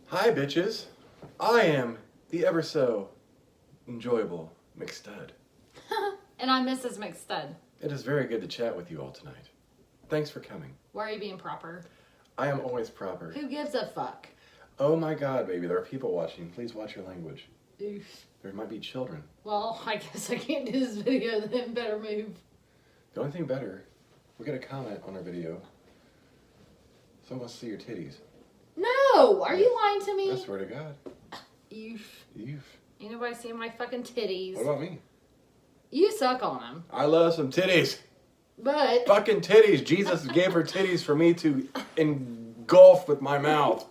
Hi, bitches. I am the ever so enjoyable McStud. And I'm Mrs. McStud. It is very good to chat with you all tonight. Thanks for coming. Why are you being proper? I am always proper. Who gives a fuck? Oh my god, baby, there are people watching. Please watch your language. Oof. There might be children. Well, I guess I can't do this video, then better move. The only thing better, we get a comment on our video. Someone wants to see your titties. No! Are you lying to me? I swear to God. Oof. You've. Ain't nobody seeing my fucking titties. What about me? You suck on them. I love some titties. But... Fucking titties. Jesus gave her titties for me to engulf with my mouth.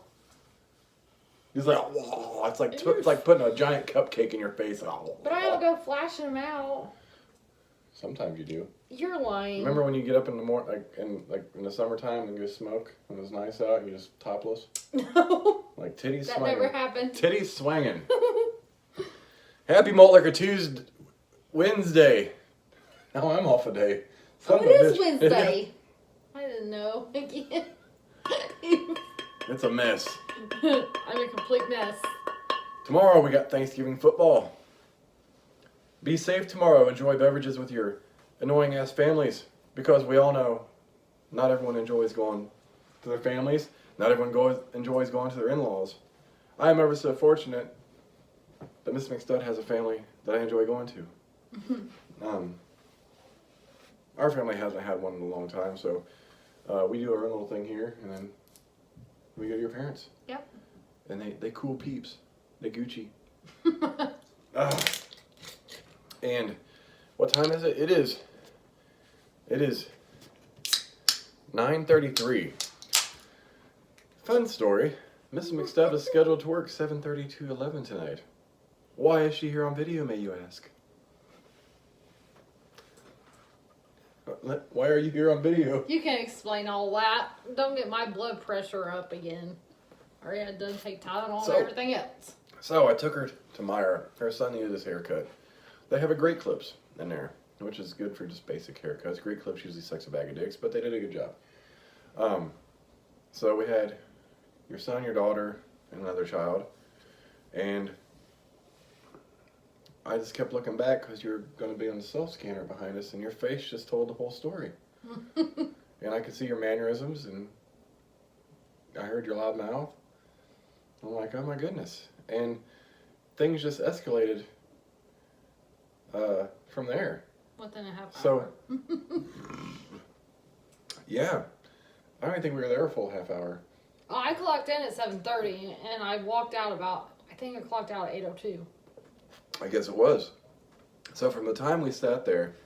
He's like, whoa. It's like putting a giant cupcake in your face. But I don't go flashing them out. Sometimes you do. You're lying. Remember when you get up in the morning, in the summertime, and go smoke when it's nice out, and you're just topless? No. Like titties That swinging. never happened. Titties swinging. Happy Malt Liquor Tuesday, Wednesday. Now I'm off a day. Son Oh, of a it is bitch. Wednesday. I didn't know. It's a mess. I'm a complete mess. Tomorrow we got Thanksgiving football. Be safe tomorrow. Enjoy beverages with your annoying ass families, because we all know not everyone enjoys going to their families. Not everyone enjoys going to their in-laws. I am ever so fortunate that Miss McStud has a family that I enjoy going to. Our family hasn't had one in a long time, so we do our own little thing here, and then we go to your parents. Yep. And they cool peeps. They Gucci. And what time is it? It is 9:33. Fun story. Mrs. McStubb is scheduled to work 7:30 to 11 tonight. Why is she here on video, may you ask? Why are you here on video? You can explain all that. Don't get my blood pressure up again. Already had done take Tylenol and everything else. So I took her to Meyer. Her son needed his haircut. They have a Great Clips in there, which is good for just basic haircuts. Great Clips usually sucks a bag of dicks, but they did a good job. So we had your son, your daughter, and another child. And I just kept looking back because you're going to be on the self-scanner behind us, and your face just told the whole story. And I could see your mannerisms, and I heard your loud mouth. I'm like, oh my goodness. And things just escalated from there. Within a half hour. So, yeah. I don't even think we were there a full half hour. Oh, I clocked in at 7:30, and I walked out I think I clocked out at 8:02. I guess it was. So from the time we sat there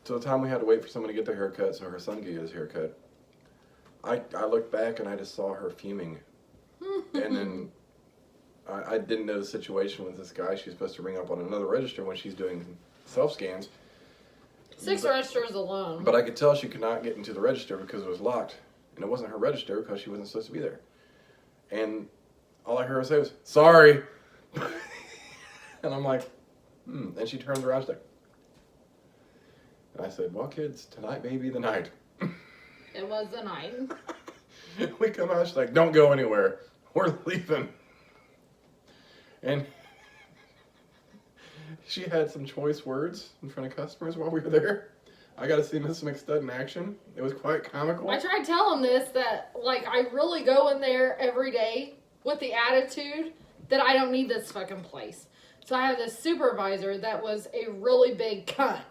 to the time we had to wait for someone to get their haircut so her son could get his haircut, I looked back and I just saw her fuming. And then I didn't know the situation with this guy. She's supposed to ring up on another register when she's doing self-scans. 6 registers alone. But I could tell she could not get into the register because it was locked. And it wasn't her register because she wasn't supposed to be there. And all I heard her say was, sorry. And I'm like, And she turned around, she's like, and I said, well, kids, tonight may be the night. It was the night. We come out, she's like, don't go anywhere. We're leaving. And she had some choice words in front of customers while we were there. I got to see Miss McStud in action. It was quite comical. I tried telling this that, I really go in there every day with the attitude that I don't need this fucking place. So I have this supervisor that was a really big cunt.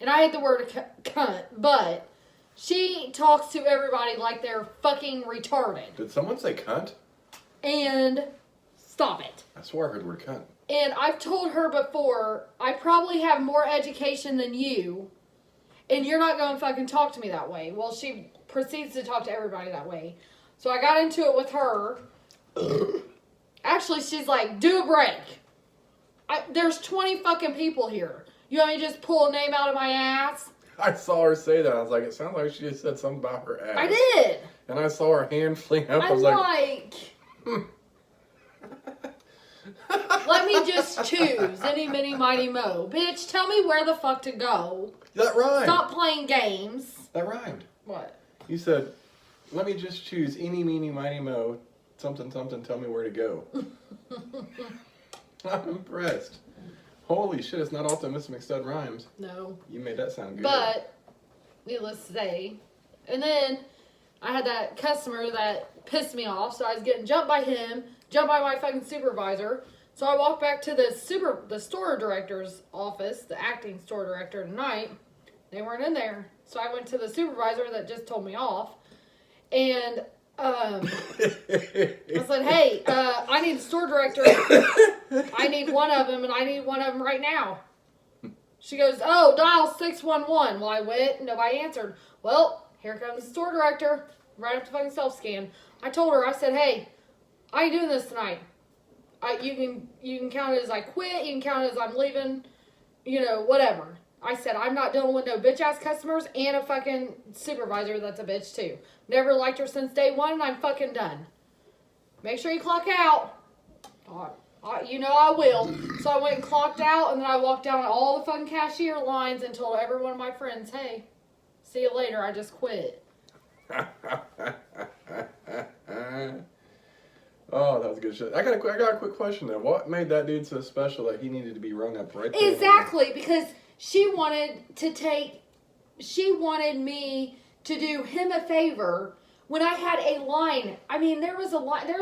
And I hate the word cunt, but she talks to everybody like they're fucking retarded. Did someone say cunt? And stop it. I swore I heard the word cunt. And I've told her before, I probably have more education than you, and you're not going to fucking talk to me that way. Well, she proceeds to talk to everybody that way. So I got into it with her. Actually, she's like, do a break. There's 20 fucking people here. You want me to just pull a name out of my ass? I saw her say that. I was like, it sounds like she just said something about her ass. I did. And I saw her hand fling up. I I'm was like let me just choose. Any, mini, mighty, mo. Bitch, tell me where the fuck to go. That rhymed. Stop playing games. That rhymed. What? You said, let me just choose eeny, meeny, miny, mo something, tell me where to go. I'm impressed. Holy shit, it's not often Mr. McStud rhymes. No. You made that sound good. But, needless to say, and then I had that customer that pissed me off, so I was getting jumped by him, jumped by my fucking supervisor. So I walked back to the store director's office, the acting store director tonight. They weren't in there. So I went to the supervisor that just told me off. And I said, hey, I need a store director. I need one of them, and I need one of them right now. She goes, oh, dial 611. Well, I went, nobody answered. Well, here comes the store director, right up to fucking self-scan. I told her, I said, hey, I ain't doing this tonight. You can count it as I quit, you can count it as I'm leaving, whatever. I said, I'm not dealing with no bitch-ass customers and a fucking supervisor that's a bitch, too. Never liked her since day one, and I'm fucking done. Make sure you clock out. I will. So I went and clocked out, and then I walked down all the fucking cashier lines and told every one of my friends, hey, see you later, I just quit. Oh, that was good shit. I got a quick question though. What made that dude so special that he needed to be rung up right there? Exactly, because she wanted me to do him a favor when I had a line. I mean, there was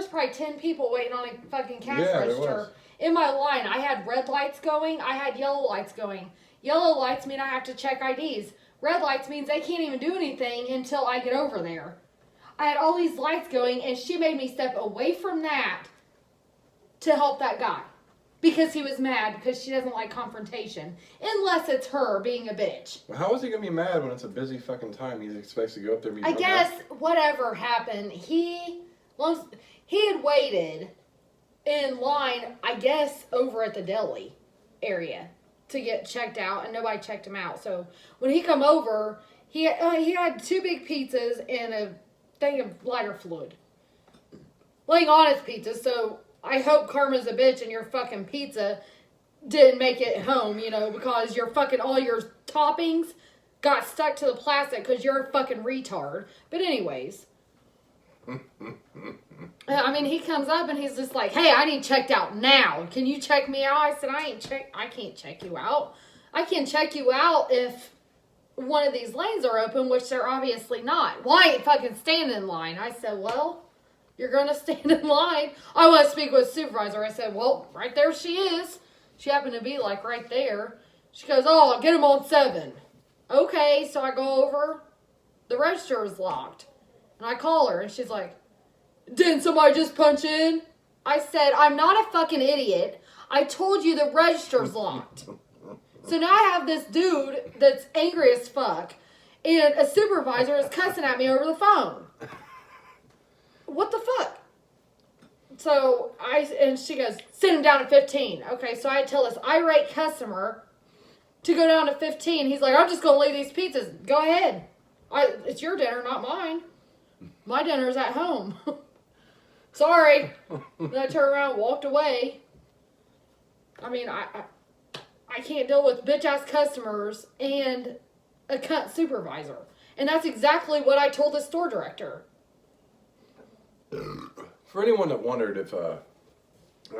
probably 10 people waiting on a fucking cash register in my line. I had red lights going. I had yellow lights going. Yellow lights mean I have to check IDs. Red lights means they can't even do anything until I get over there. I had all these lights going, and she made me step away from that to help that guy. Because he was mad, because she doesn't like confrontation. Unless it's her being a bitch. Well, how is he going to be mad when it's a busy fucking time? He expects to go up there and be I guess whatever happened, he had waited in line, I guess, over at the deli area to get checked out, and nobody checked him out. So when he come over, he had 2 big pizzas and a thing of lighter fluid laying on his pizza. So I hope karma's a bitch and your fucking pizza didn't make it home, because your fucking all your toppings got stuck to the plastic because you're a fucking retard. But anyways, I mean, he comes up and he's just like, hey, I need checked out now. Can you check me out? I said, I can't check you out. I can check you out if one of these lanes are open, which they're obviously not. Well, I ain't fucking standing in line. I said, well, you're going to stand in line. I want to speak with the supervisor. I said, well, right there she is. She happened to be like right there. She goes, oh, I'll get him on 7. Okay, so I go over. The register is locked. And I call her, and she's like, didn't somebody just punch in? I said, I'm not a fucking idiot. I told you the register's locked. So now I have this dude that's angry as fuck, and a supervisor is cussing at me over the phone. What the fuck? So and she goes, send him down to 15. Okay, so I tell this irate customer to go down to 15. He's like, I'm just going to leave these pizzas. Go ahead. It's your dinner, not mine. My dinner's at home. Sorry. Then I turned around and walked away. I mean, I can't deal with bitch-ass customers and a cunt supervisor. And that's exactly what I told the store director. For anyone that wondered if, I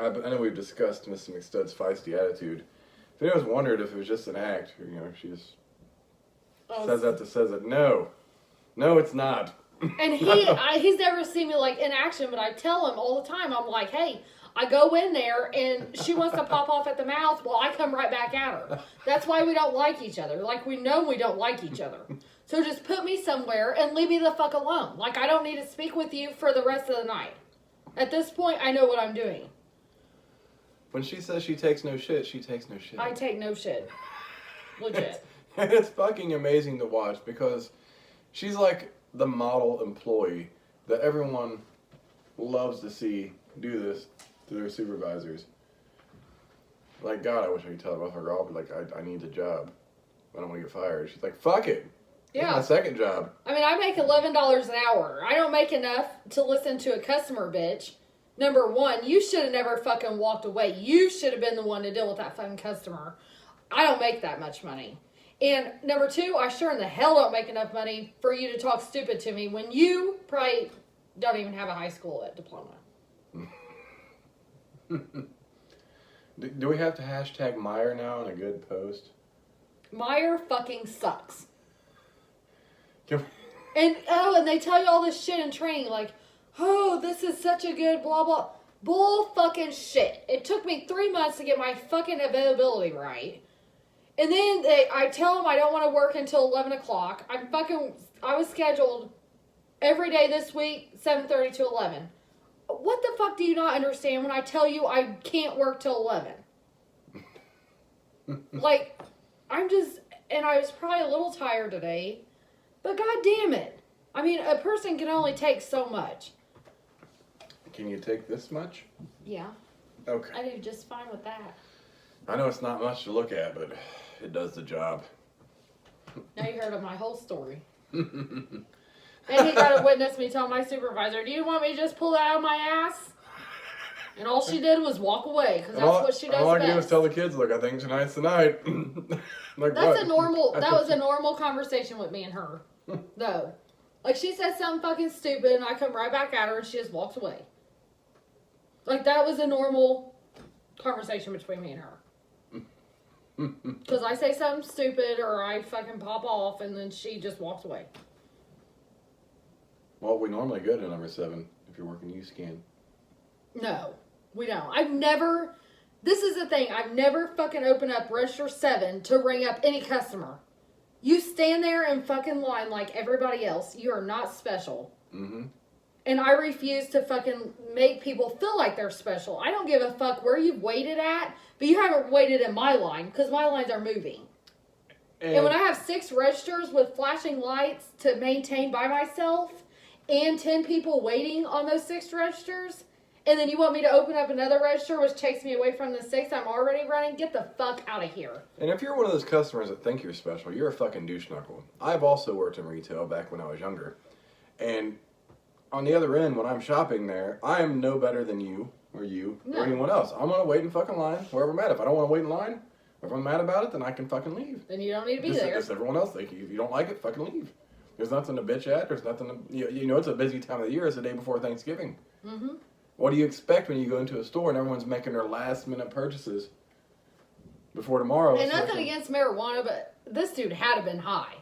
know we've discussed Mr. McStud's feisty attitude. If anyone's wondered if it was just an act, or, she just says that. No, it's not. And he's never seen me like in action, but I tell him all the time, I'm like, hey, I go in there and she wants to pop off at the mouth, well, I come right back at her. That's why we don't like each other. Like, we know we don't like each other. So just put me somewhere and leave me the fuck alone. Like, I don't need to speak with you for the rest of the night. At this point, I know what I'm doing. When she says she takes no shit, she takes no shit. I take no shit. Legit. It's fucking amazing to watch because she's like the model employee that everyone loves to see do this to their supervisors. Like, God, I wish I could tell her, I'll be like, I need a job. I don't want to get fired. She's like, fuck it. Yeah. My second job. I mean, I make $11 an hour. I don't make enough to listen to a customer bitch. Number one, you should have never fucking walked away. You should have been the one to deal with that fucking customer. I don't make that much money. And number two, I sure in the hell don't make enough money for you to talk stupid to me when you probably don't even have a high school diploma. Do we have to hashtag Meyer now in a good post? Meyer fucking sucks. Can we- And they tell you all this shit in training, like, oh, this is such a good blah blah. Bull fucking shit. It took me 3 months to get my fucking availability right. And then I tell them I don't want to work until 11 o'clock. I was scheduled every day this week, 7:30 to 11. What the fuck do you not understand when I tell you I can't work till 11? Like, and I was probably a little tired today, but god damn it. I mean, a person can only take so much. Can you take this much? Yeah. Okay. I do just fine with that. I know it's not much to look at, but it does the job. Now you heard of my whole story. And he got to witness me tell my supervisor, do you want me to just pull that out of my ass? And all she did was walk away, because that's what she does all I can do is best. tell the kids, look, I think tonight's the night. Like, That what? was a normal conversation with me and her, though. Like, she said something fucking stupid, and I come right back at her, and she just walks away. Like, that was a normal conversation between me and her. Because I say something stupid, or I fucking pop off, and then she just walks away. Well, we normally go to number 7 if you're working U-Scan. No, we don't. This is the thing, I've never fucking opened up register 7 to ring up any customer. You stand there in fucking line like everybody else. You are not special. Mm-hmm. And I refuse to fucking make people feel like they're special. I don't give a fuck where you've waited at, but you haven't waited in my line, because my lines are moving. And when I have 6 registers with flashing lights to maintain by myself, and 10 people waiting on those 6 registers, and then you want me to open up another register, which takes me away from the 6 I'm already running, get the fuck out of here. And if you're one of those customers that think you're special, you're a fucking douche knuckle. I've also worked in retail back when I was younger. And on the other end, when I'm shopping there, I am no better than you or anyone else. I'm going to wait in fucking line wherever I'm at. If I don't want to wait in line, if I'm mad about it, then I can fucking leave. Then you don't need to be Just there. as everyone else, if you don't like it, fucking leave. There's nothing to bitch at. There's nothing to, you know, it's a busy time of the year. It's the day before Thanksgiving. Mm-hmm. What do you expect when you go into a store and everyone's making their last minute purchases before tomorrow? And nothing against marijuana, but this dude had to been high.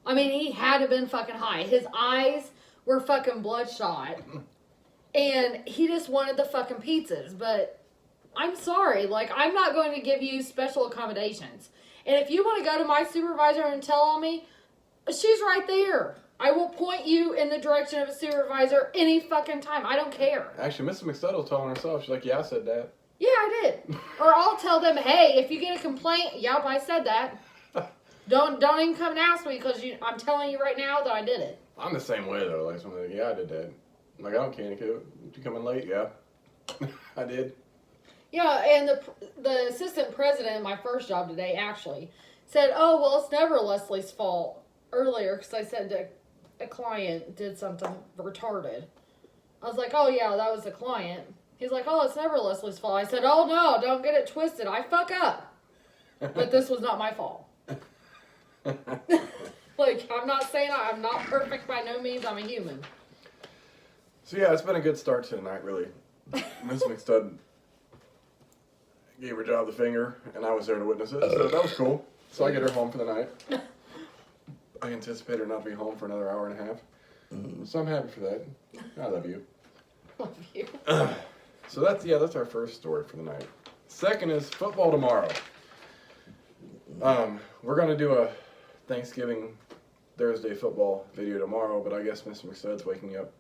I mean, he had to been fucking high. His eyes were fucking bloodshot. And he just wanted the fucking pizzas. But I'm sorry. Like, I'm not going to give you special accommodations. And if you want to go to my supervisor and tell on me, she's right there. I will point you in the direction of a supervisor any fucking time. I don't care. Actually, Mrs. McStuddle told herself, she's like, yeah, I said that. Yeah, I did. Or I'll tell them, hey, if you get a complaint, yep, I said that. Don't even come and ask me, because I'm telling you right now that I did it. I'm the same way, though. Like, somebody like, yeah, I did that. I'm like, I don't care. Did you come in late? Yeah. I did. Yeah, and the assistant president in my first job today actually said, oh, well, it's never Leslie's fault earlier, because I said that a client did something retarded. I was like, oh, yeah, that was the client. He's like, oh, it's never Leslie's fault. I said, oh, no, don't get it twisted. I fuck up. But this was not my fault. Like, I'm not saying I'm not perfect by no means. I'm a human. So, yeah, it's been a good start to the night, really. Miss McStud gave her job the finger, and I was there to witness it, so that was cool. So I get her home for the night. I anticipate her not being home for another hour and a half. So I'm happy for that. I love you. Love you. So that's our first story for the night. Second is football tomorrow. We're gonna do a Thanksgiving Thursday football video tomorrow, but I guess Mr. McStud's waking up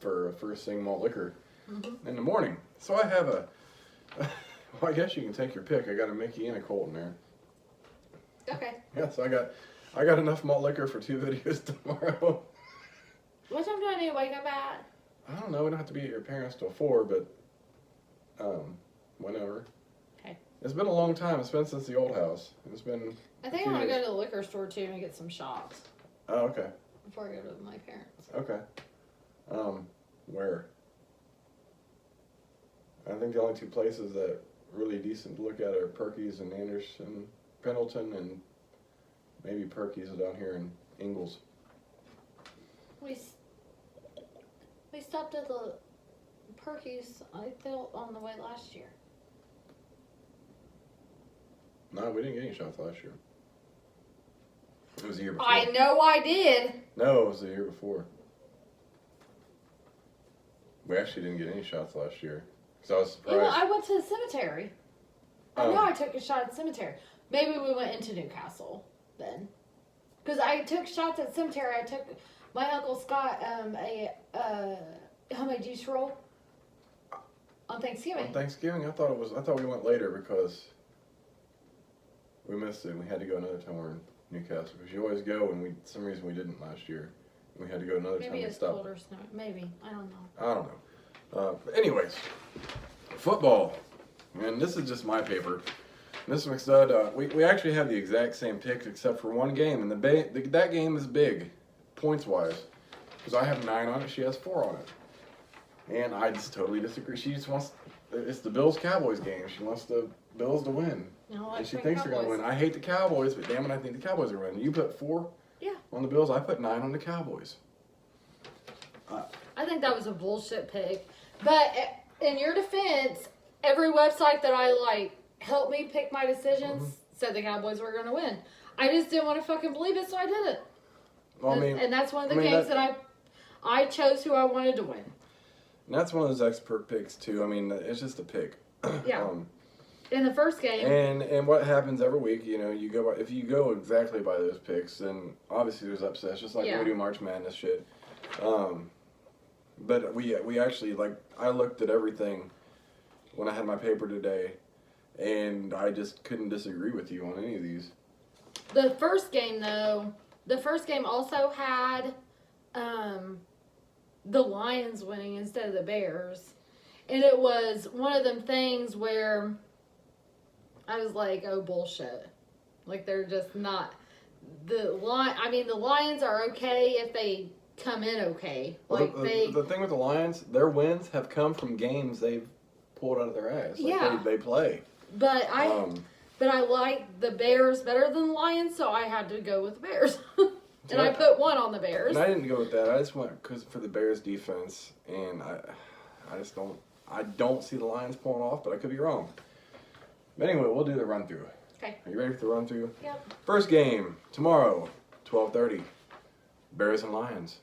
for a first thing malt liquor in the morning. So I have well, I guess you can take your pick. I got a Mickey and a Colt in there. Okay. Yeah, so I got enough malt liquor for 2 videos tomorrow. What time do I need to wake up at? I don't know. We don't have to be at your parents till 4, but whenever. Okay. It's been a long time. It's been since the old house. It's been. I think I want to go to the liquor store too and get some shots Oh, okay. before I go to my parents. Okay. Where? I think the only 2 places that really decent to look at are Perky's and Anderson, Pendleton, and maybe Perky's down here in Ingalls. We stopped at the Perky's I felt on the way last year. No, we didn't get any shots last year. It was the year before. I know I did. No, it was the year before. We actually didn't get any shots last year. Because I was surprised. Well, I went to the cemetery. I know I took a shot at the cemetery. Maybe we went into Newcastle then. Because I took shots at the cemetery. I took my Uncle Scott a homemade juice roll on Thanksgiving. On Thanksgiving, I thought we went later because we missed it. We had to go another time we're in Newcastle. Because you always go, and for some reason we didn't last year. We had to go another time. Maybe it's stopped. cold or snow. Maybe. I don't know. I don't know. But anyways, football. And this is just my paper. Mr. McStud, we actually have the exact same picks except for one game. And that game is big, points-wise. Because I have 9 on it, she has 4 on it. And I just totally disagree. She just wants, it's the Bills-Cowboys game. She wants the Bills to win. And she thinks they're going to win. I hate the Cowboys, but damn it, I think the Cowboys are winning. You put 4 on the Bills, I put 9 on the Cowboys. I think that was a bullshit pick. But in your defense, every website that I helped me pick my decisions said the Cowboys were going to win. I just didn't want to fucking believe it, so I did it. Well, and that's one of the games that I chose who I wanted to win. And that's one of those expert picks too. I mean, it's just a pick. Yeah. In the first game. And what happens every week, you go by, if you go exactly by those picks, then obviously there's upsets, just like we do March Madness shit. But we actually, I looked at everything when I had my paper today, and I just couldn't disagree with you on any of these. The first game, though, also had the Lions winning instead of the Bears. And it was one of them things where I was like, oh, bullshit. They're just not. The Lions are okay if they come in okay. The thing with the Lions, their wins have come from games they've pulled out of their ass. They play. But I like the Bears better than the Lions, so I had to go with the Bears. And I put 1 on the Bears. And I didn't go with that. I just went for the Bears defense, and I don't see the Lions pulling off, but I could be wrong. But anyway, we'll do the run through. Okay. Are you ready for the run through? Yep. First game tomorrow, 12:30. Bears and Lions.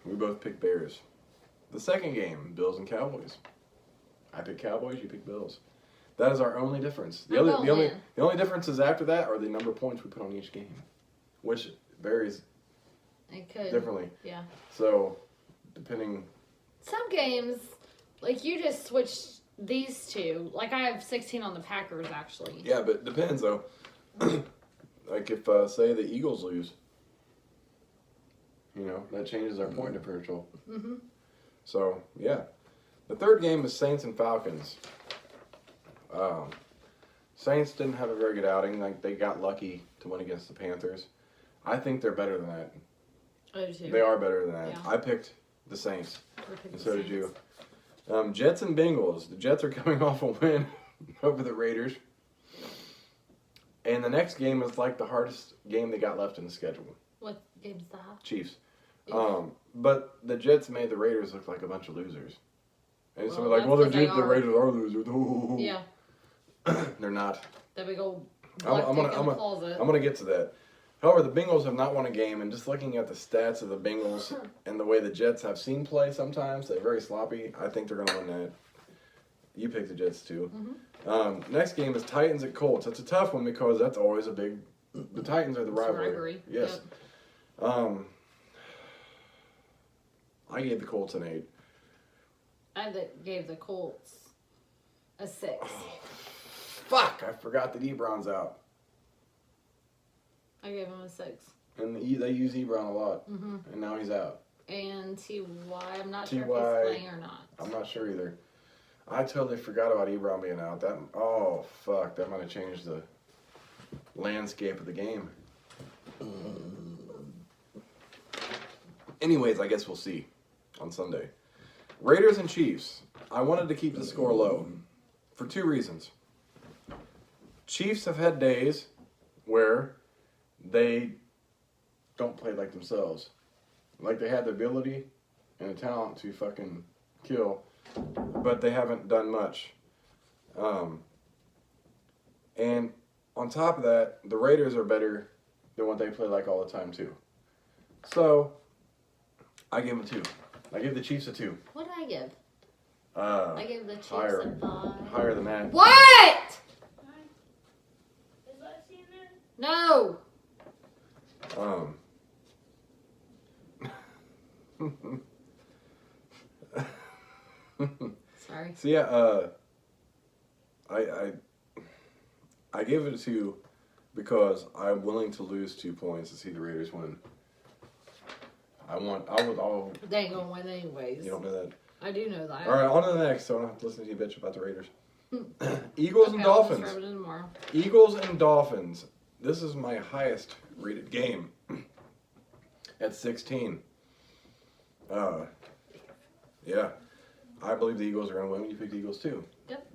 We both picked Bears. The second game, Bills and Cowboys. I pick Cowboys, you pick Bills. That is our only difference. The only differences after that are the number of points we put on each game, which varies differently. Yeah. So, depending. Some games, you just switched these two. I have 16 on the Packers, actually. Yeah, but it depends, though. If, say, the Eagles lose, that changes our point differential. Mm-hmm. So, yeah. The third game is Saints and Falcons. Saints didn't have a very good outing. They got lucky to win against the Panthers. I think they're better than that. I do too. They are better than that. Yeah. I picked the Saints, and so did you. Jets and Bengals. The Jets are coming off a win over the Raiders. And the next game is the hardest game they got left in the schedule. What game is that? Chiefs. Yeah. But the Jets made the Raiders look like a bunch of losers. And so the Raiders are losers. Yeah. They're not. That big old I'm gonna get to that. However, the Bengals have not won a game, and just looking at the stats of the Bengals and the way the Jets have seen play sometimes, they're very sloppy. I think they're gonna win that. You picked the Jets too. Mm-hmm. Next game is Titans at Colts. It's a tough one because that's always a big. The Titans are the rivalry. Yes. Yep. I gave the Colts an 8. I gave the Colts a 6. Oh, fuck! I forgot that Ebron's out. I gave him a 6. And they use Ebron a lot. Mm-hmm. And now he's out. And T.Y. I'm not sure if he's playing or not. I'm not sure either. I totally forgot about Ebron being out. Fuck. That might have changed the landscape of the game. Anyways, I guess we'll see on Sunday. Raiders and Chiefs. I wanted to keep the score low for 2 reasons. Chiefs have had days where they don't play like themselves. They had the ability and a talent to fucking kill, but they haven't done much. And on top of that, the Raiders are better than what they play like all the time too. So I give them a 2. I give the Chiefs a 2. What did I give? I gave the Chiefs higher, a 5. higher than that. What? Is Lexi in there? No. Sorry. So yeah, I gave it a 2 because I'm willing to lose 2 points to see the Raiders win. They ain't gonna win anyways. You don't know that. I do know that. All right, on to the next. So I don't have to listen to you bitch about the Raiders. Eagles and I'll just Dolphins. rub it in tomorrow. Eagles and Dolphins. This is my highest rated game at 16. Yeah, I believe the Eagles are going to win. You picked the Eagles too. Yep.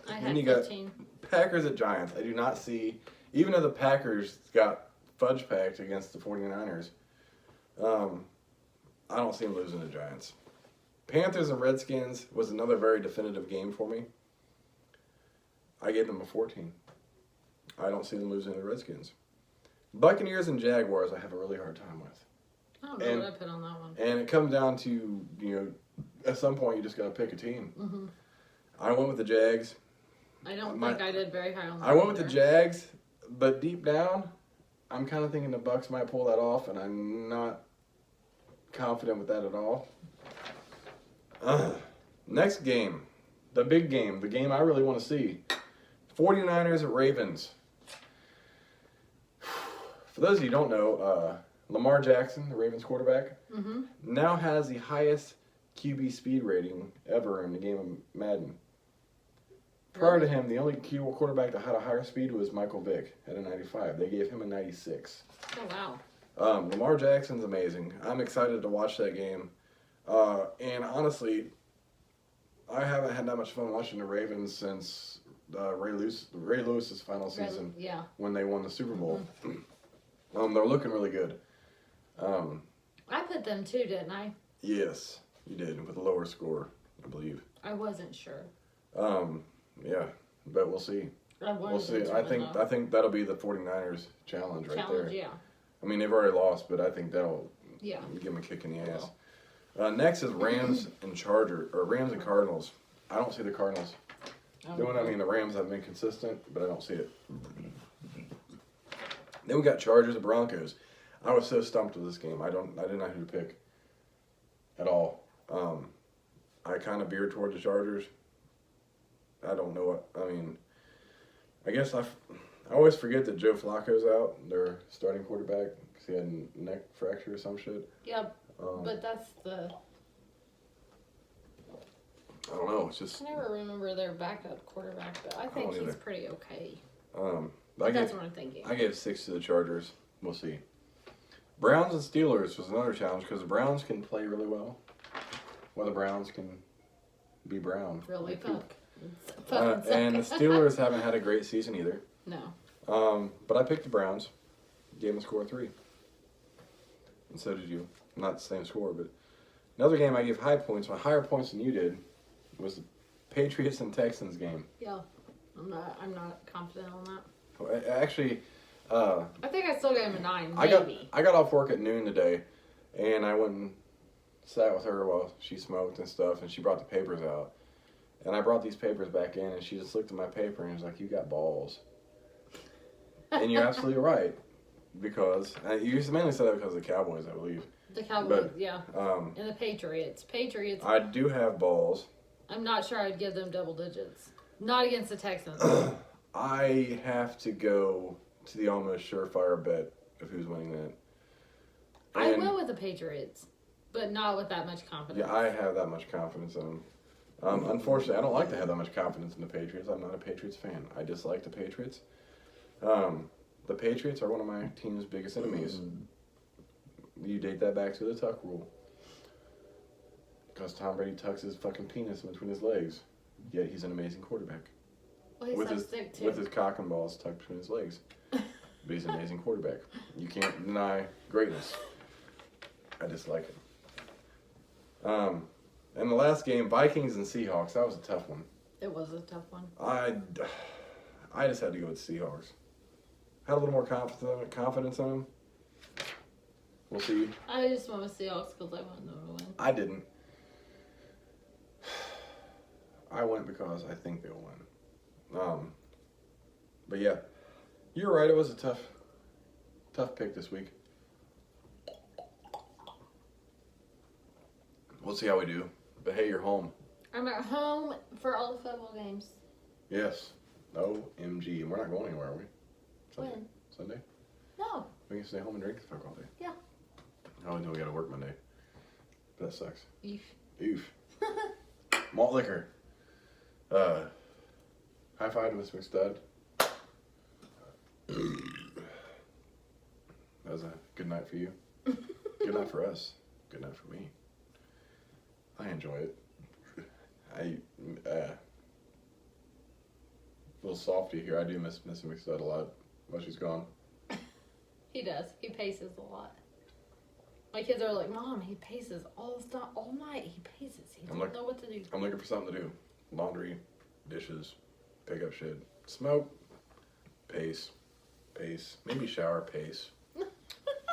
I Then had you got 15. Packers at Giants. I do not see, even though the Packers got fudge packed against the 49ers, I don't see them losing to Giants. Panthers and Redskins was another very definitive game for me. I gave them a 14. I don't see them losing to the Redskins. Buccaneers and Jaguars I have a really hard time with. I don't know what I put on that one. And it comes down to, at some point you just got to pick a team. Mm-hmm. I went with the Jags. I don't think I did very high on that. I went with the Jags, but deep down, I'm kind of thinking the Bucs might pull that off, and I'm not confident with that at all. Next game, the big game, the game I really want to see. 49ers at Ravens. For those of you who don't know, Lamar Jackson, the Ravens quarterback, now has the highest QB speed rating ever in the game of Madden. Prior to him, the only quarterback that had a higher speed was Michael Vick at a 95. They gave him a 96. Oh, wow. Lamar Jackson's amazing. I'm excited to watch that game. And honestly, I haven't had that much fun watching the Ravens since Ray Lewis's final season when they won the Super Bowl. They're looking really good. I put them too, didn't I? Yes, you did, with a lower score, I believe. I wasn't sure. Yeah, but we'll see. We'll see. I think that'll be the 49ers challenge right there. Yeah. I mean, they've already lost, but I think that'll give them a kick in the ass. Next is Rams and Rams and Cardinals. I don't see the Cardinals doing. I mean, the Rams have been consistent, but I don't see it. Then we got Chargers and Broncos. I was so stumped with this game. I didn't know who to pick at all. I kind of veered toward the Chargers. I don't know what. I mean, I guess I always forget that Joe Flacco's out, their starting quarterback, because he had a neck fracture or some shit. Yep. But that's the... I don't know. It's just... I never remember their backup quarterback, but I think he's pretty okay. That's what I'm thinking. I gave 6 to the Chargers. We'll see. Browns and Steelers was another challenge because the Browns can play really well. Well, the Browns can be brown. Really fuck. And the Steelers haven't had a great season either. No. But I picked the Browns. Gave them a score of 3. And so did you. Not the same score, but another game I gave high points, higher points than you did, was the Patriots and Texans game. Yeah. I'm not confident on that. Well, actually, I think I still gave him a 9, maybe. I got off work at noon today, and I went and sat with her while she smoked and stuff, and she brought the papers out. And I brought these papers back in, and she just looked at my paper and was like, "You got balls." And you're absolutely right, because you mainly said that because of the Cowboys, I believe. The Cowboys, yeah. And the Patriots. I do have balls. I'm not sure I'd give them double digits. Not against the Texans. I have to go to the almost surefire bet of who's winning that. I will with the Patriots, but not with that much confidence. Yeah, I have that much confidence in them. Unfortunately, I don't like to have that much confidence in the Patriots. I'm not a Patriots fan. I dislike the Patriots. The Patriots are one of my team's biggest enemies. You date that back to the tuck rule. Because Tom Brady tucks his fucking penis in between his legs. Yet he's an amazing quarterback. Well, he's so sick too. With his cock and balls tucked between his legs. But he's an amazing quarterback. You can't deny greatness. I dislike it. And the last game, Vikings and Seahawks. That was a tough one. It was a tough one. I just had to go with Seahawks. Had a little more confidence in them. We'll see. I just went with Seahawks because I wanted them to win. I didn't. I went because I think they'll win. But yeah, you're right. It was a tough pick this week. We'll see how we do. But hey, you're home. I'm at home for all the football games. Yes. OMG. And we're not going anywhere, are we? Sunday? When? Sunday? No. We can stay home and drink the fuck all day. Yeah. Oh, no, we gotta work Monday. That sucks. Eef. Oof. Malt liquor. High five to Miss McStud. That was a good night for you. Good night for us. Good night for me. I enjoy it. A little softy here. I do miss Miss McStud a lot while she's gone. He does. He paces a lot. My kids are like, Mom, he paces all night. He paces. He doesn't know what to do. I'm looking for something to do. Laundry, dishes, pick up shit, smoke, pace, maybe shower, pace,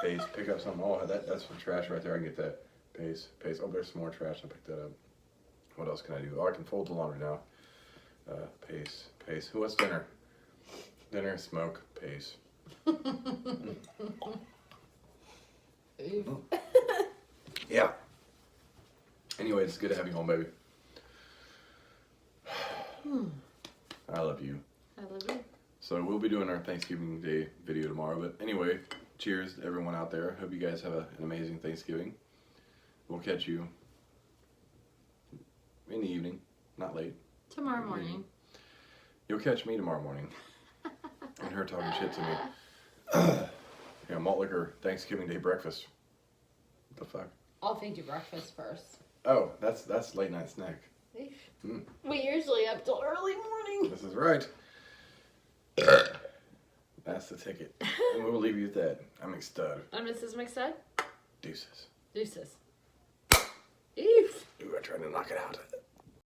pick up something. Oh, that's some trash right there. I can get that. Pace. Oh, there's some more trash. I picked that up. What else can I do? Oh, I can fold the laundry now. Pace. Who wants dinner? Dinner, smoke, pace. Yeah. Anyway, it's good to have you home, baby. I love you. I love you. So we'll be doing our Thanksgiving Day video tomorrow. But anyway, cheers to everyone out there. Hope you guys have an amazing Thanksgiving. We'll catch you in the evening, not late. Tomorrow morning. You'll catch me tomorrow morning. And her talking shit to me. Yeah, malt liquor Thanksgiving Day breakfast. What the fuck? I'll feed you breakfast first. Oh, that's late night snack. We usually up till early morning. This is right. That's the ticket. And we'll leave you with that. I'm McStud. I'm Mrs. McStud. Deuces. Deuces. Eef. Ooh, I tried to knock it out.